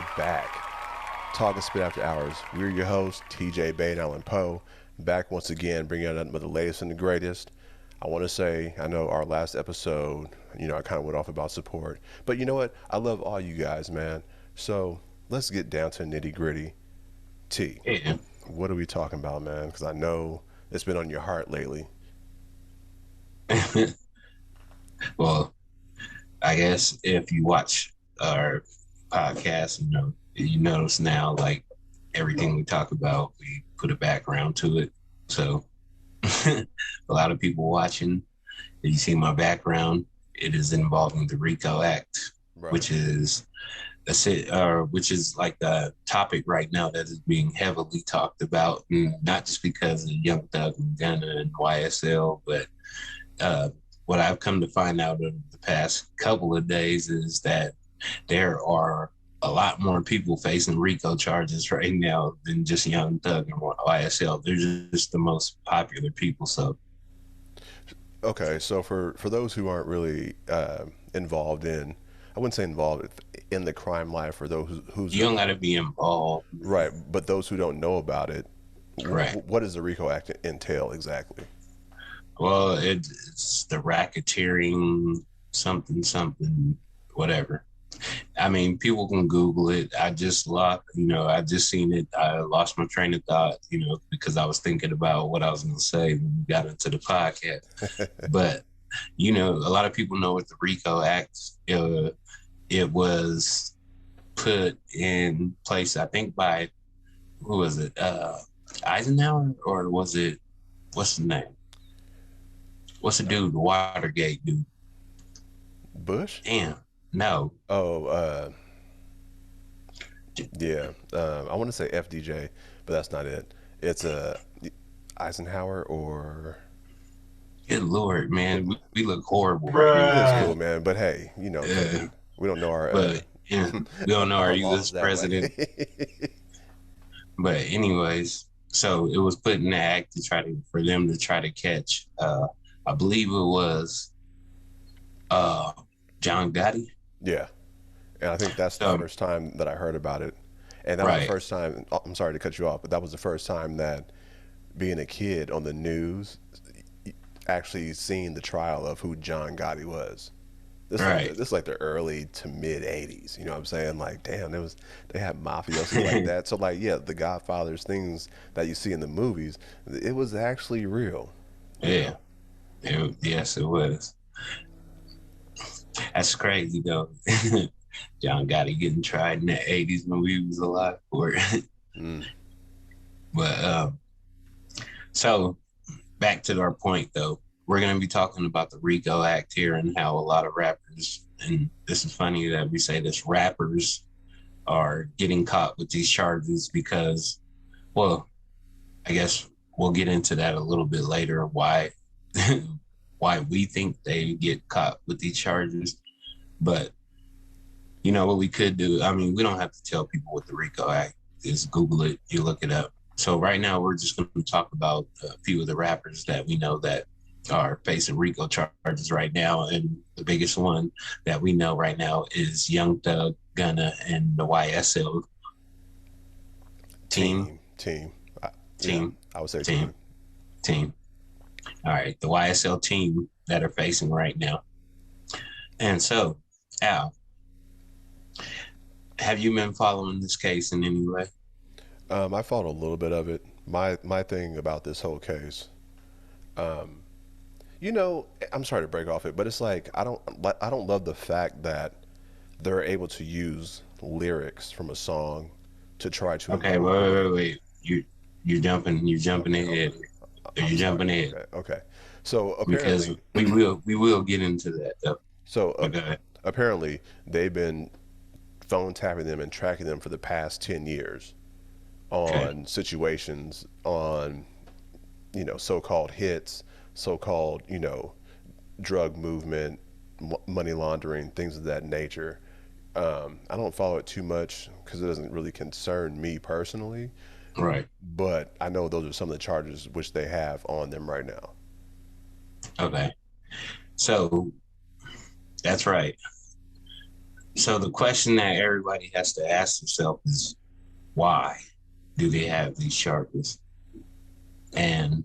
are back. Talkin Spit After Hours. We're your hosts, TJ Bay and Alan Poe, back once again, bringing out nothing but the latest and the greatest. I want to say, I know our last episode, I kind of went off about support, but you know what? I love all you guys, man. So let's get down to nitty gritty. T, Yeah. what are we talking about, man? Because I know it's been on your heart lately. Well, I guess if you watch our podcast, you notice now, like everything we talk about, we put a background to it. So a lot of people watching, if you see my background, it is involving the RICO Act, Right. which is which is like the topic right now that is being heavily talked about, and not just because of Young Thug and Gunna and YSL, but uh, what I've come to find out over the past couple of days is that there are a lot more people facing RICO charges right now than just Young Thug and YSL. They're just the most popular people. So, Okay, so for those who aren't really involved in, I wouldn't say involved in the crime life, or those who's you don't got to be involved. right, but those who don't know about it, Correct. what does the RICO Act entail exactly? Well, it's the racketeering, something, whatever. I mean, people can Google it. I just seen it. I lost my train of thought, because I was thinking about what I was going to say when we got into the podcast. But, a lot of people know what the RICO Act, it was put in place, I think, by, who was it? Eisenhower, or was it, what's the name? What's the dude, the Watergate dude? Bush? Damn, no. Oh, yeah. I want to say FDJ, but that's not it. It's Eisenhower or Good Lord, man. We look horrible right now. it's Bruh. cool, man. But hey, Uh, we don't know our but yeah, we don't know our our U.S. laws that way. president. But anyways, so it was put in the act to for them to try to catch. I believe it was uh, John Gotti. Yeah, and I think that's the So first time that I heard about it, and that was the right, first time. I'm sorry to cut you off, but that was the first time that being a kid on the news actually seeing the trial of who John Gotti was. right. This is like the early to mid '80s. You know what I'm saying? Like, damn, they had mafiosi like that. So like, yeah, the Godfather's things that you see in the movies, it was actually real. You Yeah, know? yes, it was. That's crazy though. John Gotti getting tried in the '80s when we was alive for it. Mm, But so back to our point though, we're going to be talking about the RICO Act here and how a lot of rappers, and this is funny that we say this, rappers are getting caught with these charges because, well, I guess we'll get into that a little bit later, why why we think they get caught with these charges. But what we could do, I mean, we don't have to tell people what the RICO Act is. Google it, you look it up. So right now we're just going to talk about a few of the rappers that we know that are facing RICO charges right now. And the biggest one that we know right now is Young Thug, Gunna, and the YSL team. team. Yeah, Team. I would say Team. team. Team. All right, the YSL team that are facing right now. And so, Al, have you been following this case in any way? I followed a little bit of it. My thing about this whole case, um, I'm sorry to break off it, but it's like I don't love the fact that they're able to use lyrics from a song to try to Okay, incorporate. wait. You're jumping Okay, ahead. I'm You're sorry. jumping ahead Okay. So because apparently, we will get into that though. so uh, Okay. apparently they've been phone tapping them and tracking them for the past 10 years Okay. on situations, on so-called hits, so-called drug movement, money laundering, things of that nature. I don't follow it too much because it doesn't really concern me personally, Right. but I know those are some of the charges which they have on them right now. Okay. So that's right. So the question that everybody has to ask themselves is, why do they have these charges? And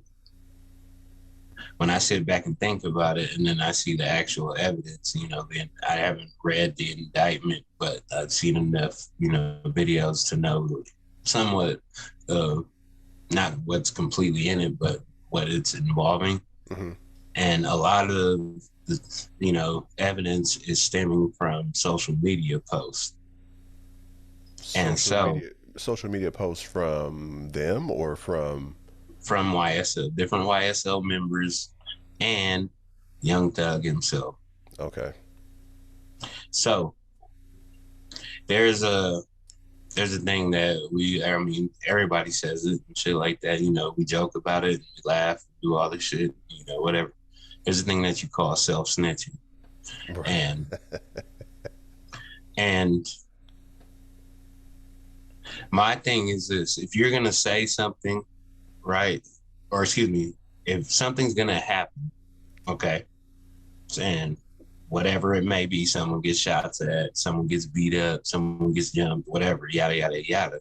when I sit back and think about it, and then I see the actual evidence, then I haven't read the indictment, but I've seen enough, videos to know somewhat, uh, not what's completely in it, but what it's involving. Mm-hmm. And a lot of the, evidence is stemming from social media posts. And so Social media posts from them or from from YSL, different YSL members and Young Thug himself. okay. So there's a thing that everybody says it and shit like that. We joke about it, and we laugh, do all this shit, whatever. There's a thing that you call self snitching, Right. and my thing is this: if you're gonna say something, right, or excuse me, if something's gonna happen, okay, and whatever it may be, someone gets shots at, someone gets beat up, someone gets jumped, whatever, yada yada yada,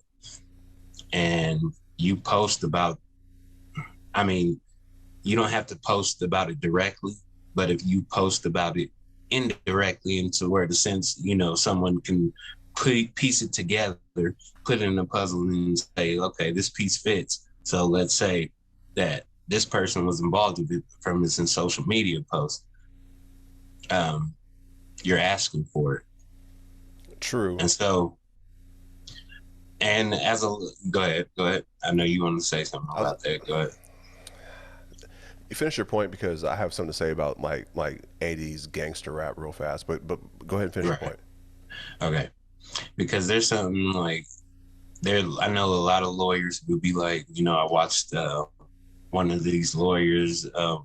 and you post about, I mean, you don't have to post about it directly, but if you post about it indirectly into where the sense, someone can piece it together, put it in a puzzle and say, okay, this piece fits. So let's say that this person was involved with it from this in social media post. You're asking for it. True. And so, and go ahead. I know you want to say something about that. Go ahead. You finish your point because I have something to say about like 80s gangster rap real fast, but go ahead and finish your point. Okay. Because there's something like I know a lot of lawyers would be like, I watched one of these lawyers, I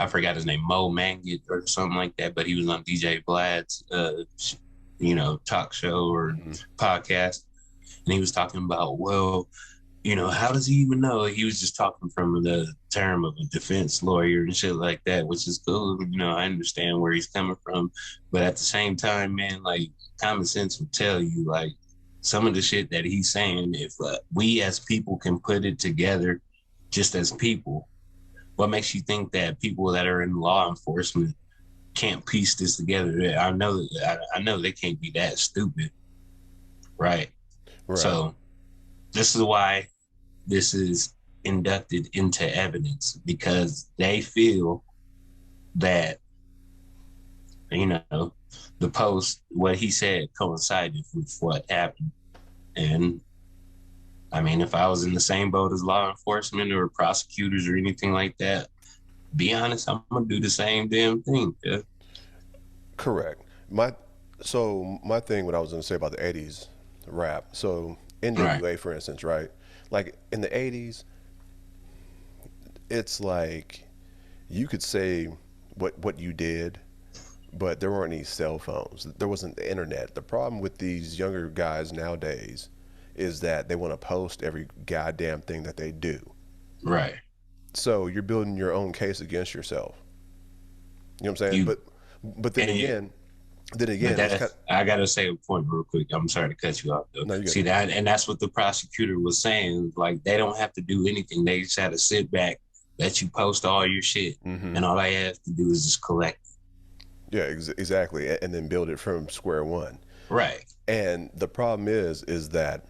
forgot his name, Mo Mangit or something like that, but he was on DJ Vlad's talk show or podcast, and he was talking about, well, how does he even know? He was just talking from the term of a defense lawyer and shit like that, which is cool. I understand where he's coming from. But at the same time, man, like, common sense will tell you, like, some of the shit that he's saying, if we as people can put it together just as people, what makes you think that people that are in law enforcement can't piece this together? I know they can't be that stupid. Right. So this is why this is inducted into evidence, because they feel that, the post, what he said coincided with what happened. And I mean, if I was in the same boat as law enforcement or prosecutors or anything like that, be honest, I'm gonna do the same damn thing. Yeah. Correct. My thing, what I was going to say about the 80s rap. So NWA, right, for instance, right? Like in the 80s, it's like you could say what you did, but there weren't any cell phones. There wasn't the internet. The problem with these younger guys nowadays is that they want to post every goddamn thing that they do. Right. So you're building your own case against yourself. You know what I'm saying? But then again, I gotta say a point real quick. I'm sorry to cut you off though. No, see that, and that's what the prosecutor was saying. Like, they don't have to do anything. They just have to sit back, let you post all your shit, and all I have to do is just collect it. Yeah, exactly, and then build it from square one. Right. And the problem is that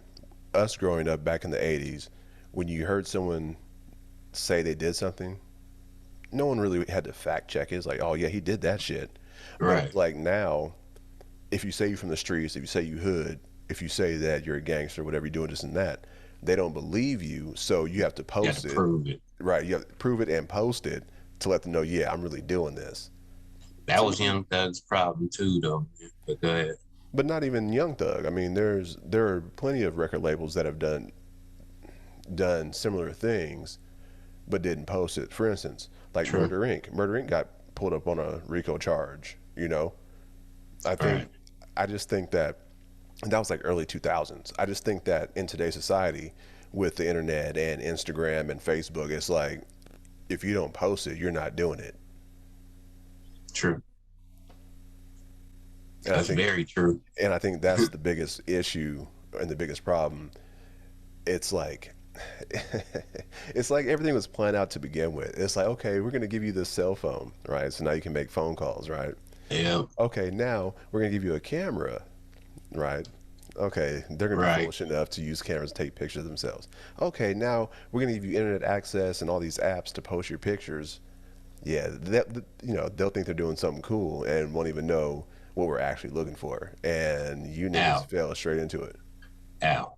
us growing up back in the 80s, when you heard someone say they did something, no one really had to fact check it. It's like, oh yeah, he did that shit. Right. But like now, if you say you're from the streets, if you say you hood, if you say that you're a gangster, whatever you're doing, this and that, they don't believe you. So you have to post it. Prove it. Right. You have to prove it and post it to let them know, yeah, I'm really doing this. That was Young Thug's problem too, though. But go ahead. But not even Young Thug. I mean, there are plenty of record labels that have done similar things, but didn't post it. For instance, like True. Murder Inc. Murder Inc. got pulled up on a RICO charge. I just think that, and that was like early 2000s. I just think that in today's society, with the internet and Instagram and Facebook, it's like, if you don't post it, you're not doing it. True. And I That's think, very true. that's the biggest issue and the biggest problem. It's like, it's like everything was planned out to begin with. It's like, okay, we're gonna give you this cell phone, right? So now you can make phone calls, right? Yeah, Okay, now we're gonna give you a camera, right? Okay, they're gonna be right. foolish enough to use cameras to take pictures of themselves. Okay, now we're gonna give you internet access and all these apps to post your pictures. Yeah, they'll think they're doing something cool and won't even know what we're actually looking for. And you niggas Ow, fell straight into it. ow.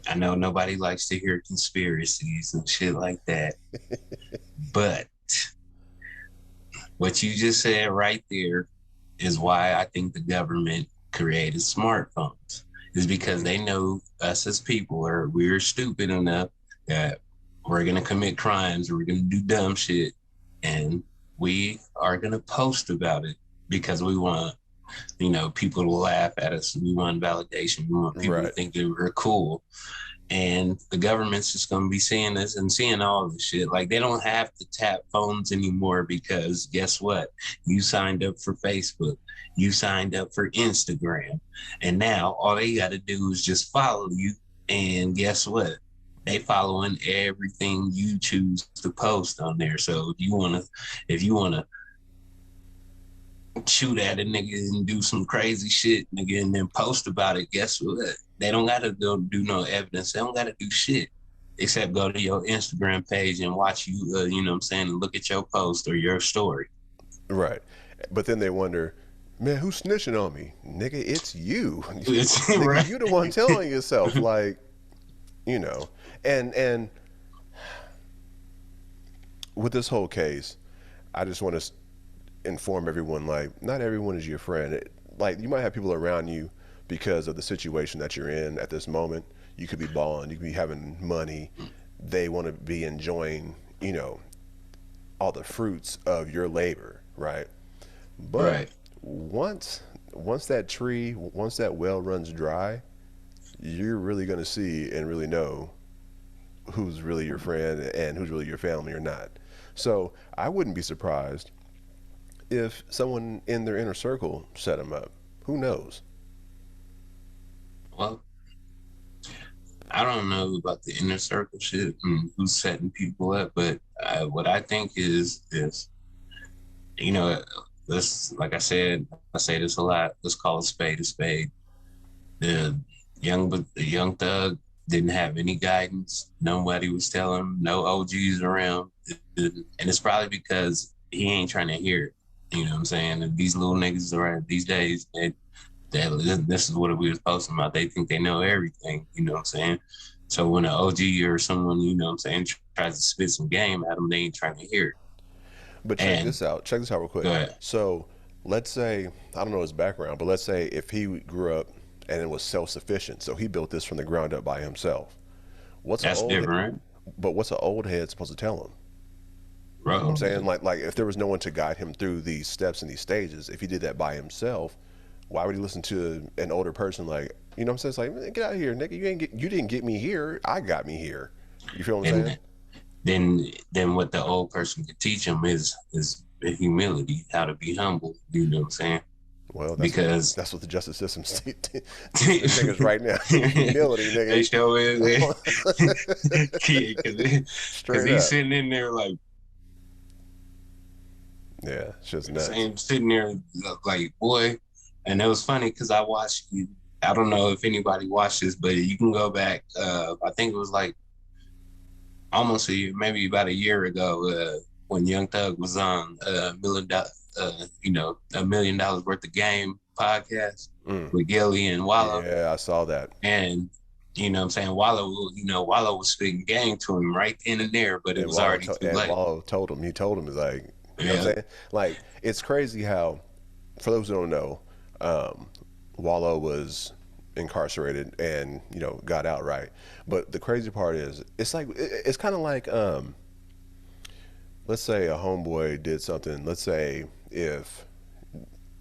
I know nobody likes to hear conspiracies and shit like that, but what you just said right there is why I think the government created smartphones. Is because they know us as people are we're stupid enough that we're gonna commit crimes or we're gonna do dumb shit, and we are gonna post about it because we want people to laugh at us. We want validation. We want people to Right. think that we're cool, and the government's just going to be seeing this and seeing all this shit. Like they don't have to tap phones anymore because guess what? You signed up for Facebook, you signed up for Instagram, and now all they got to do is just follow you. And guess what? They following everything you choose to post on there. So if you wanna shoot at a nigga and do some crazy shit, nigga, and then post about it, guess what? They don't gotta go do no evidence. They don't gotta do shit except go to your Instagram page and watch you, you know what I'm saying, and look at your post or your story. Right. But then they wonder, man, who's snitching on me? Nigga, it's you. It's Nigga, right. you the one telling yourself, like, you know. And with this whole case, I just want to inform everyone, like, not everyone is your friend. Like, you might have people around you because of the situation that you're in at this moment. You could be balling, you could be having money. They want to be enjoying, all the fruits of your labor, right? But Right. once that tree, once that well runs dry, you're really going to see and really know who's really your friend and who's really your family or not. So I wouldn't be surprised if someone in their inner circle set them up. Who knows? Well, I don't know about the inner circle shit and who's setting people up, but what I think is you know, let's like I say this a lot. Let's call a spade a spade. The the young thug didn't have any guidance. Nobody was telling him. No OGs around, and it's probably because he ain't trying to hear it. You know what I'm saying? And these little niggas around these days, this is what we was posting about. They think they know everything. You know what I'm saying? So when an OG or someone, you know what I'm saying, tries to spit some game at them, they ain't trying to hear it. But check And this out. Check this out real quick. uh, So let's say, I don't know his background, but let's say if he grew up and it was self-sufficient, so he built this from the ground up by himself. What's an that's old, different, but what's an old head supposed to tell him? You know what I'm bro. saying? Like if there was no one to guide him through these steps and these stages, if he did that by himself, why would he listen to an older person? Like, you know what I'm saying? It's like, man, get out of here, nigga. You didn't get me here. I got me here. You feel what I'm saying? And then what the old person could teach him is humility, how to be humble. You know what I'm saying? Well, Because that's what the justice system teaching niggas right now. Humility, they nigga. show it, because Straight he's up. sitting in there like Yeah, it's just nuts. same sitting there like boy. And it was funny because I watched. I don't know if anybody watched this, but you can go back. I think it was like almost a year, maybe about a year ago, when Young Thug was on $1 million worth of game podcast Mm. with Gilly and Wallow. Yeah, I saw that. And you know what I'm saying, Wallow was speaking game to him right then and there, but it And was already too late. Wallow told him. He told him, he's like, you know what Yeah. I'm saying? Like, it's crazy how, for those who don't know, Wallow was incarcerated and, got out, right? But the crazy part is, it's kind of like, let's say a homeboy did something. Let's say if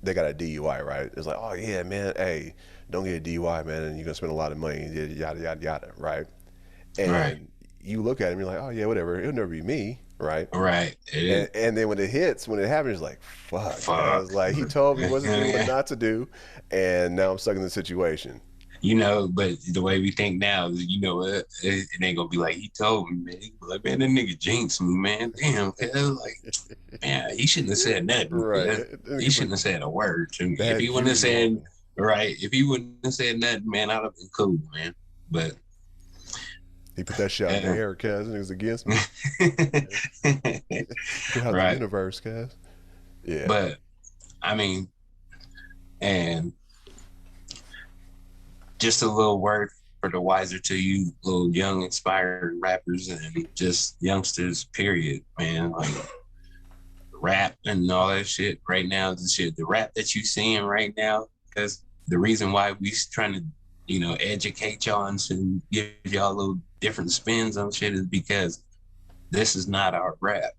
they got a DUI, right? It's like, oh yeah, man, hey, don't get a DUI, man, and you're gonna spend a lot of money, yada yada yada, right? Right. And you look at him, you're like, oh yeah, whatever, it'll never be me, right? Right. And then when it hits, when it happens, it's like, fuck, Fuck. cuz like he told me what to do, what not to do, and now I'm stuck in the situation. But the way we think now is, it ain't gonna be like he told me, man. He was like, man, that nigga jinxed me, man. Damn, like, man, he shouldn't have said nothing. Right. He He's like, shouldn't have said a word to me. If he bad wouldn't have juju on said me. right, if he wouldn't have said nothing, man, I'd have been cool, man. But He put that shit out in the uh, air, cuz, and it was against me. Put out the right. universe, cuz. Yeah. But I mean, and just a little word for the wiser to you, little young, inspired rappers and just youngsters, period, man. Like rap and all that shit right now, the rap that you seeing right now, because the reason why we trying to, educate y'all and give y'all a little different spins on shit is because this is not our rap.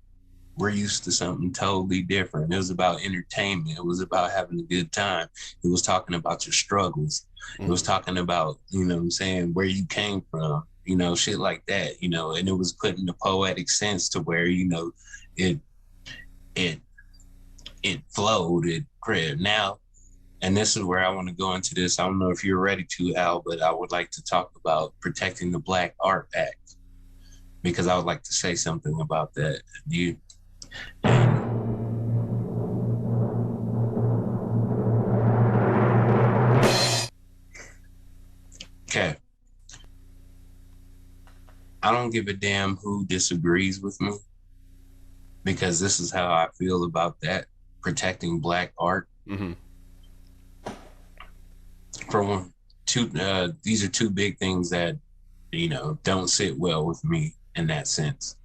We're used to something totally different. It was about entertainment. It was about having a good time. It was talking about your struggles. It was talking about, what I'm saying, where you came from, shit like that, and it was putting the poetic sense to where, it it it flowed, it created. Now, and this is where I want to go into this. I don't know if you're ready to, Al, but I would like to talk about protecting the Black Art Act because I would like to say something about that. You Okay. I don't give a damn who disagrees with me because this is how I feel about that protecting Black art. Mm-hmm. For one, these are two big things that don't sit well with me in that sense.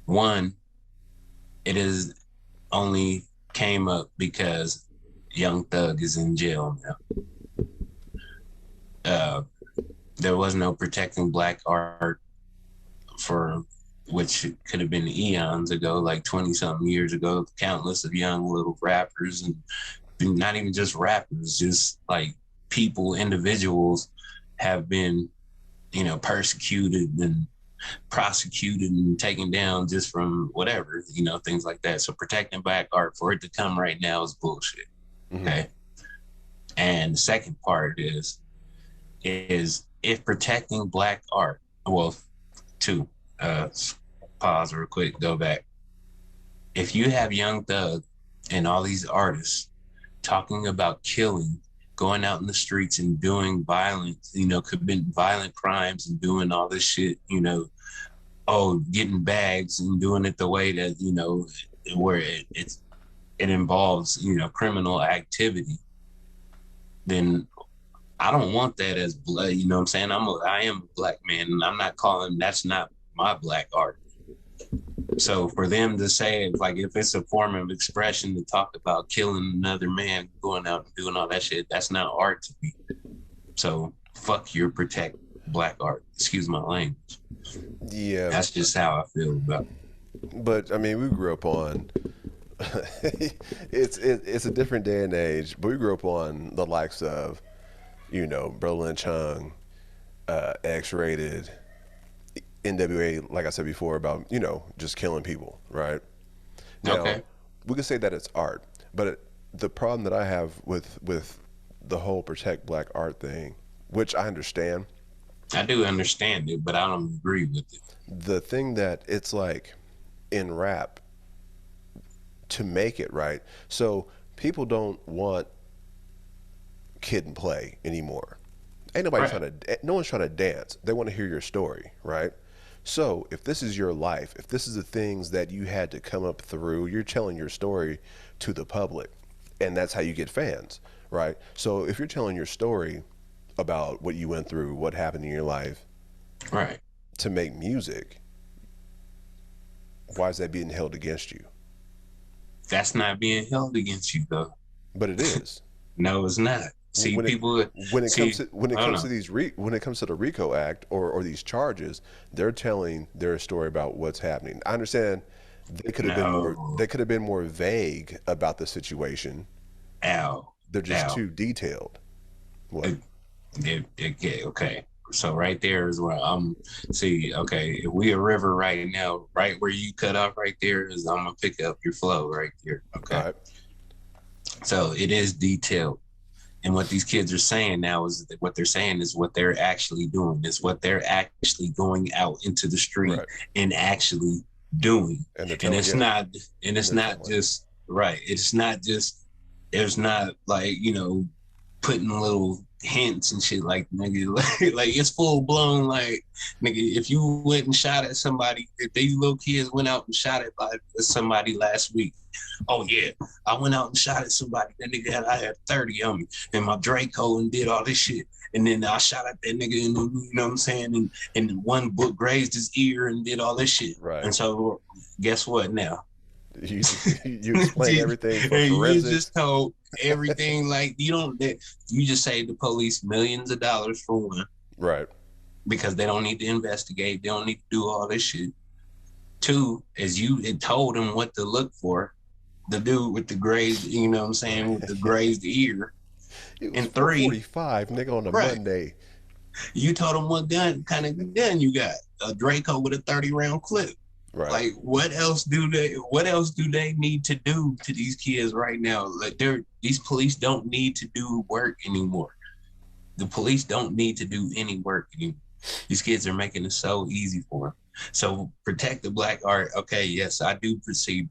One, it is only came up because Young Thug is in jail now. There was no protecting Black art for which could have been eons ago, like 20 something years ago, countless of young little rappers and not even just rappers, just like people, individuals have been, persecuted and prosecuted and taken down just from whatever, things like that. So protecting Black art for it to come right now is bullshit. Mm-hmm. Okay. And the second part is if protecting Black art, well, two, pause real quick, go back. If you have Young Thug and all these artists talking about killing, going out in the streets and doing violence, committing violent crimes and doing all this shit, getting bags and doing it the way that, where it involves, criminal activity, then I don't want that as blood. You know what I'm saying? I am a Black man and I'm not calling, that's not my Black art. So for them to say, like, if it's a form of expression to talk about killing another man, going out and doing all that shit, that's not art to me. So fuck your protect Black art. Excuse my language. Yeah. That's just how I feel about it. But I mean, we grew up on. it's a different day and age, but we grew up on the likes of, Berlin Chung, X-Rated, NWA, like I said before, about, just killing people, right? Now, okay. We can say that it's art, but the problem that I have with the whole protect Black art thing, which I understand. I do understand it, but I don't agree with it. The thing that it's like in rap, to make it right, so people don't want kid and play anymore. Ain't nobody no one's trying to dance. They want to hear your story, right? So if this is your life, if this is the things that you had to come up through, you're telling your story to the public, and that's how you get fans, right? So if you're telling your story about what you went through, what happened in your life, right, to make music, why is that being held against you? That's not being held against you, though. But it is. No, it's not. See, when it comes to the RICO Act or these charges, they're telling their story about what's happening. I understand they could have been more vague about the situation. Al, they're just too detailed. What? Okay. So right there is where I'm see, okay, if we a river right now, right where you cut off right there is I'm gonna pick up your flow right there. All Okay. right. So it is detailed. And what these kids are saying now is that what they're saying is what they're actually doing, is what they're actually going out into the street Right. and actually doing. And they're And telling it's you. not, and it's not just right. It's not just, there's not like, you know, putting little hints and shit like nigga, like it's full blown like nigga, if you went and shot at somebody, if these little kids went out and shot at somebody last week, oh yeah, I went out and shot at somebody. That nigga I had 30 on me and my Draco and did all this shit. And then I shot at that nigga and you know what I'm saying? And one book grazed his ear and did all this shit. Right. And so guess what now? You explain everything for forensics. You just told everything like you don't. You just saved the police millions of dollars for one, right? Because they don't need to investigate. They don't need to do all this shit. Two, as you had told them what to look for, the dude with the grazed, you know what I'm saying, with the grazed ear. It was and 45, nigga, on a Monday. You told them what kind of gun you got? A Draco with a 30-round clip. Right. Like what else do they need to do to these kids right now? Like these police don't need to do work anymore. The police don't need to do any work anymore. These kids are making it so easy for them. So protect the black art. Okay, yes, I do proceed.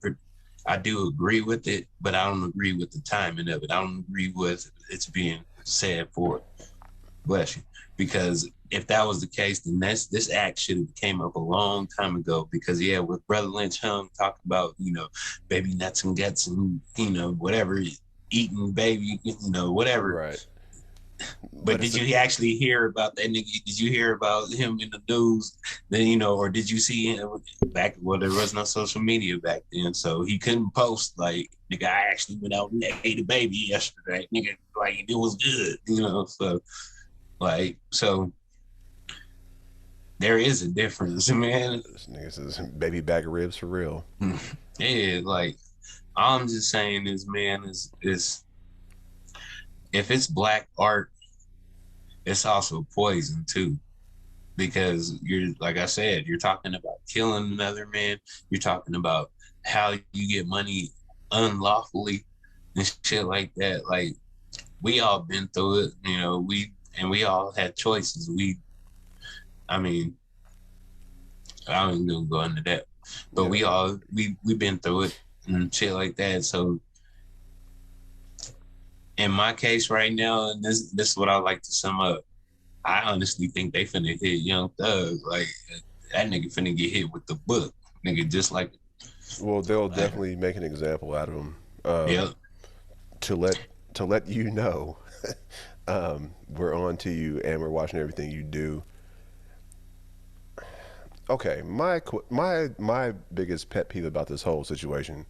I do agree with it, but I don't agree with the timing of it. I don't agree with it's being said for it. Bless you. Because if that was the case, then this act should have came up a long time ago. Because yeah, with Brother Lynch Hung talked about, you know, baby nuts and guts and, you know, whatever, eating baby, you know, whatever. Right. But did you actually hear about that nigga? Did you hear about him in the news? Then, you know, or did you see him back? Well, there was no social media back then, so he couldn't post like, nigga, I actually went out and ate a baby yesterday. Nigga, like it was good, you know. So, like, so there is a difference, man. This nigga says baby bag of ribs for real. Yeah, like all I'm just saying is, man, is if it's black art, it's also poison too, because you're, like I said, you're talking about killing another man. You're talking about how you get money unlawfully and shit like that. Like we all been through it, you know. We all had choices. I mean, I don't even go into that, but yeah. we've been through it and shit like that. So in my case right now, and this is what I like to sum up. I honestly think they finna hit Young Thug. Like that nigga finna get hit with the book, nigga. Just like. Well, they'll definitely make an example out of him. Yeah. To let you know, we're on to you and we're watching everything you do. Okay, my biggest pet peeve about this whole situation.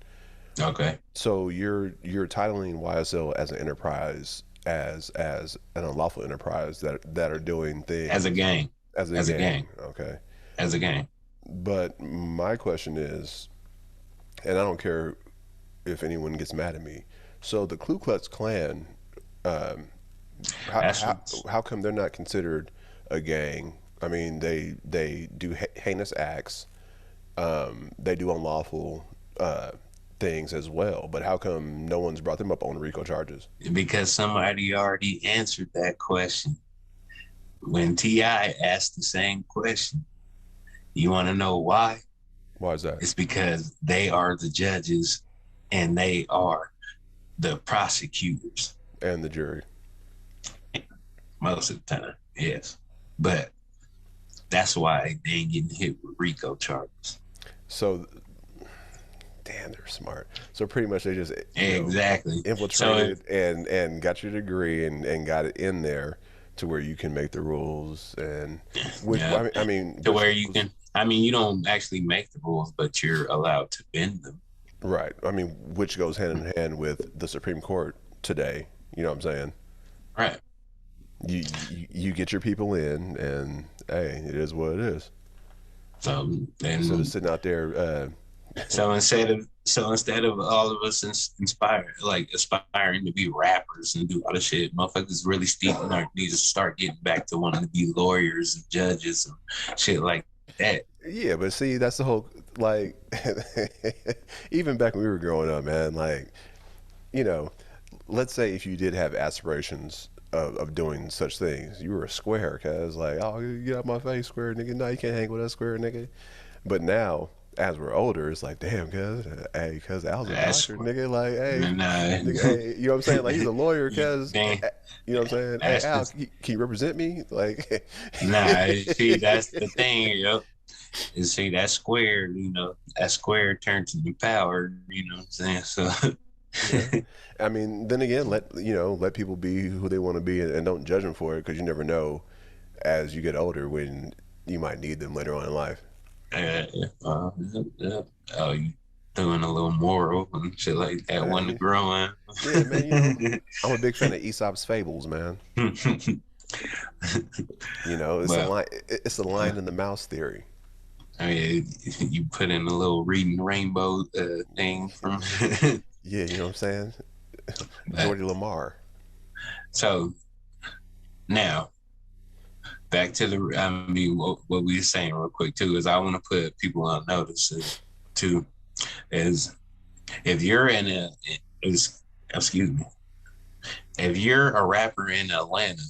Okay. So you're titling YSL as an enterprise, as an unlawful enterprise that are doing things as a gang. As a gang. Okay. As a gang. But my question is, and I don't care if anyone gets mad at me. So the Ku Klux Klan, how come they're not considered a gang? I mean, they do heinous acts. They do unlawful things as well, but how come no one's brought them up on RICO charges? Because somebody already answered that question when T.I. asked the same question. You want to know why? Why is that? It's because they are the judges and they are the prosecutors and the jury most of the time. Yes, but that's why they ain't getting hit with RICO charges. So damn, they're smart. So pretty much they just exactly infiltrated and got your degree and got it in there to where you can make the rules and which I mean to where you can. I mean, you don't actually make the rules, but you're allowed to bend them. Right. I mean, which goes hand in hand with the Supreme Court today. You know what I'm saying? Right. You get your people in, and hey, it is what it is. So instead of sitting out there So instead of all of us aspiring to be rappers and do all the shit, motherfuckers really need to start getting back to wanting to be lawyers and judges and shit like that. Yeah, but see, that's the whole like. Even back when we were growing up, man. Like, you know, let's say if you did have aspirations of doing such things, you were a square, cause like, oh, get out my face, square nigga. No, you can't hang with us, square nigga. But now, as we're older, it's like, damn, cuz, hey, cuz Al's a That's doctor, nigga. Like, hey, nah, nigga, hey, you know what I'm saying? Like, he's a lawyer, you, cuz, dang, you know what I'm saying? Hey, that's Al, just can you represent me? Like, nah. See, that's the thing, yo. And see that square turned to the power. You know what I'm saying? So yeah. I mean, then again, let people be who they want to be, and don't judge them for it, because you never know as you get older when you might need them later on in life. yeah. Oh, you doing a little moral and shit like that when Yeah, growing. yeah, man. I'm a big fan of Aesop's fables, man. It's a But line. It's the lion and the mouse theory. I mean, you put in a little reading rainbow thing from. Yeah, you know what I'm saying? But Jordy Lamar. so now back to what we were saying real quick too is I want to put people on notice too is if you're in a is excuse me if you're a rapper in Atlanta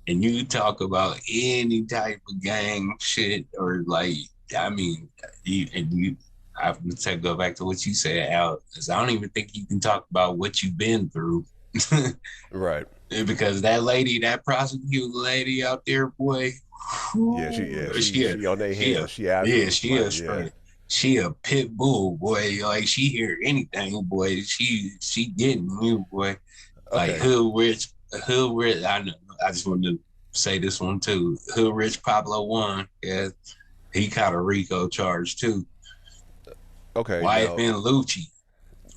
and you talk about any type of gang shit or like I mean you I'm gonna go back to what you said, Al, because I don't even think you can talk about what you've been through. Right. Because that lady, that prosecuting lady out there, boy, Yeah, she whew, yeah she she on their she a head. She yeah, absolutely she like a yeah. straight, she a pit bull, boy. Like she hear anything, boy. She getting you, boy. Like Okay. Hood Rich. I know. I just wanted to say this one too. Hood Rich Pablo one, yeah, he caught a RICO charge too. Okay. Wife Now. and Lucci,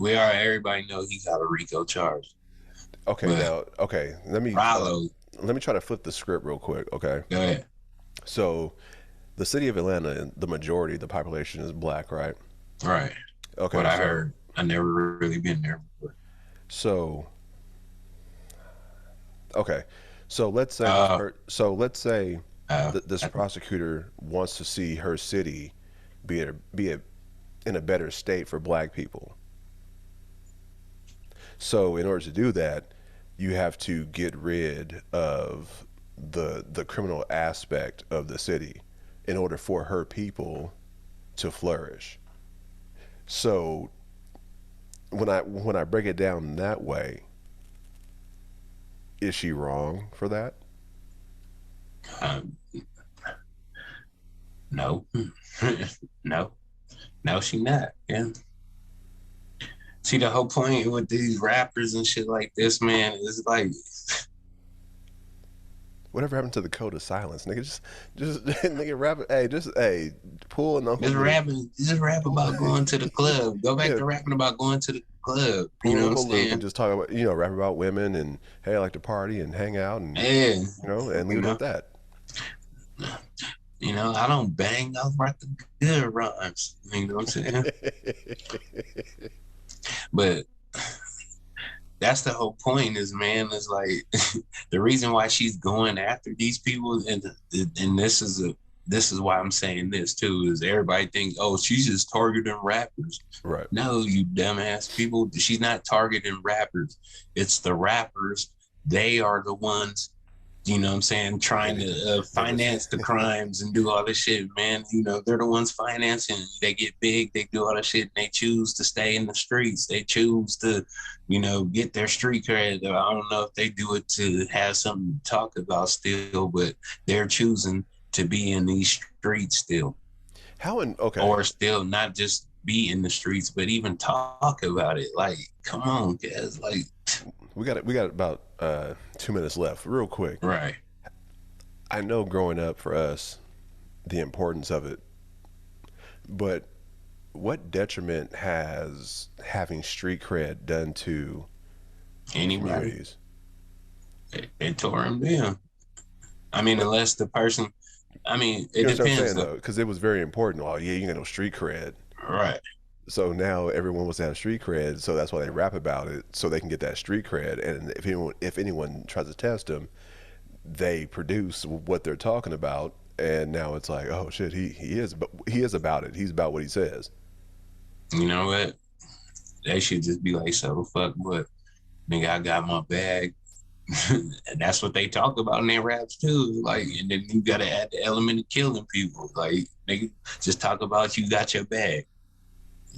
everybody know he got a RICO charge, Okay. but Now. Okay. Rollo, Let me try to flip the script real quick. Okay. go ahead. So the city of Atlanta, the majority of the population is black, right? Right. What Okay. I So heard. I never really been there before. so okay. So let's say Uh, let's say uh, this I, prosecutor wants to see her city in a better state for black people. So in order to do that, you have to get rid of the criminal aspect of the city in order for her people to flourish. So when I break it down that way, is she wrong for that? um, no, no, no, she not. Yeah. See, the whole point with these rappers and shit like this, man, is like, Whatever happened to the code of silence, nigga? Just nigga rap. Hey, pull an Uncle Luke. just rap Pull, about going to the club. Go back yeah, to rapping about going to the club. You pull know an what I'm Uncle Luke and saying? just talk about rap about women and hey, I like to party and hang out and Yeah. and You leave it know, at that. I don't bang. I write the good rhymes. You know what I'm saying? But that's the whole point is man is like the reason why she's going after these people and this is why I'm saying this too is everybody thinks oh she's just targeting rappers. Right. No, you dumbass people, she's not targeting rappers. It's the rappers. They are the ones, you know what I'm saying, trying And to yeah, but finance the crimes and do all this shit, man. They're the ones financing. They get big, they do all this shit, and they choose to stay in the streets. They choose to, get their street cred. I don't know if they do it to have something to talk about still, but they're choosing to be in these streets still, how in okay, or still not just be in the streets, but even talk about it. Like, come on, guys. Like, we got about 2 minutes left, real quick. right. I know growing up for us the importance of it, but what detriment has having street cred done to Anybody, communities? they tore him down. I mean, But unless the person I mean, You it know what I'm depends saying though. though, because it was very important. Oh yeah, you got no street cred. Right. So now everyone wants to have street cred, so that's why they rap about it, so they can get that street cred. And if anyone tries to test them, they produce what they're talking about, and now it's like, oh shit, he is about it. He's about what he says. You know what? They should just be like, so fuck what? Nigga, I got my bag. And that's what they talk about in their raps too. Like, and then you gotta add the element of killing people. Like, nigga, just talk about you got your bag.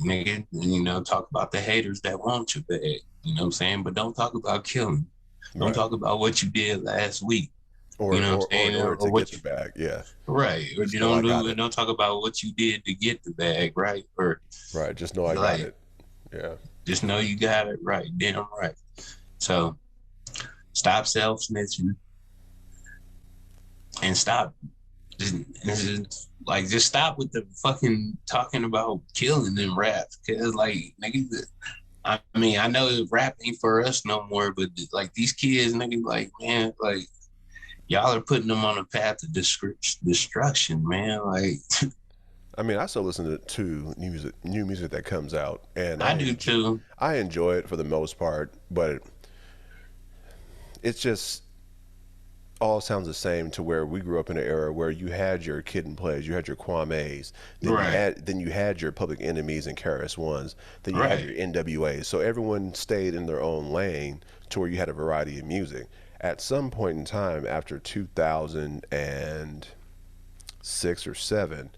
Nigga, you know, talk about the haters that want your bag. You know what I'm saying? But don't talk about killing. Don't Right. talk about what you did last week. You Or know what or I'm or in saying? order Or to get what the you bag, yeah. right. Or Just you know I got it. don't talk about what you did to get the bag, right? Or Right. Just know I got like it. Yeah. just know you got it right. Damn right. So stop self snitching and stop just stop with the fucking talking about killing in rap. Cause like nigga, I mean, I know rap ain't for us no more, but like these kids, nigga, like man, like y'all are putting them on a path of destruction, man. Like I mean, I still listen to new music that comes out, and I I do enjoy, too. I enjoy it for the most part, but it's just all sounds the same to where we grew up in an era where you had your Kid and Plays, you had your Kwame's, Right, then you had your Public Enemies and KRS-Ones, then you had right. your NWAs. So everyone stayed in their own lane to where you had a variety of music. At some point in time after 2006 or 7,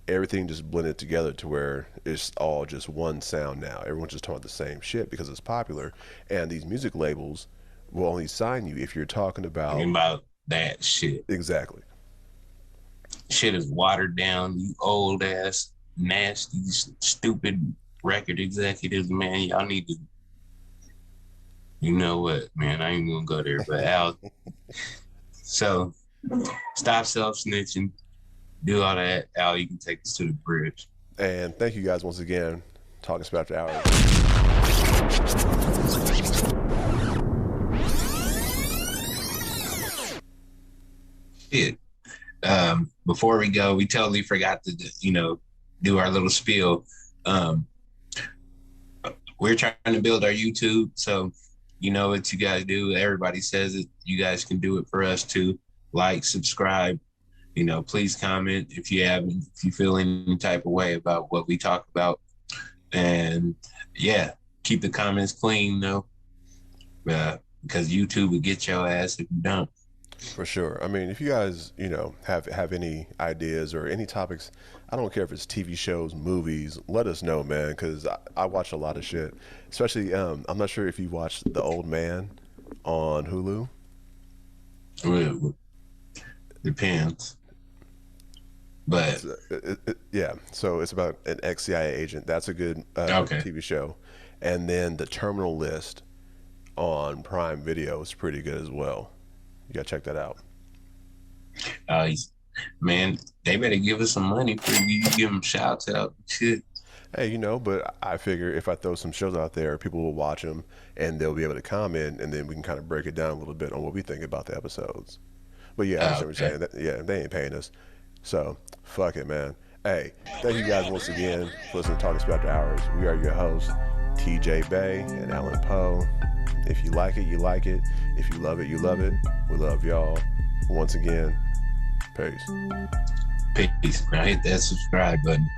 everything just blended together to where it's all just one sound now. Everyone's just talking about the same shit because it's popular, and these music labels will only sign you if you're talking about Talking about that shit. exactly. Shit is watered down. You old ass, nasty, stupid record executives, man. Y'all need to. You know what, man? I ain't gonna go there, but Al. So stop self snitching. Do all that. Al, you can take us to the bridge. And thank you guys once again. Talking Spit After Hours. Shit. Before we go, we totally forgot to, do our little spiel. Um, we're trying to build our YouTube, so you know what you guys do. Everybody says it. You guys can do it for us too. Like, subscribe. Please comment if you feel any type of way about what we talk about, and yeah, keep the comments clean though, because YouTube will get your ass if you don't. For sure. I mean, if you guys, have any ideas or any topics, I don't care if it's TV shows, movies, let us know, man, because I watch a lot of shit. Especially, I'm not sure if you watched The Old Man on Hulu. Well, depends, but Yeah, so it's about an ex-CIA agent. That's a good okay. TV show. And then The Terminal List on Prime Video is pretty good as well. You gotta check that out. Man, they better give us some money for you. Give them shouts out. Shit. Hey, but I figure if I throw some shows out there, people will watch them and they'll be able to comment, and then we can kind of break it down a little bit on what we think about the episodes. But yeah, I understand what you're Okay. saying. Yeah, they ain't paying us, so fuck it, man. Hey, thank you guys once again for listening to Talkin Spit After Hours. We are your hosts, TJ Bay and Alan Poe. If you like it, you like it. If you love it, you love it. We love y'all. Once again, peace. Peace. Now hit that subscribe button.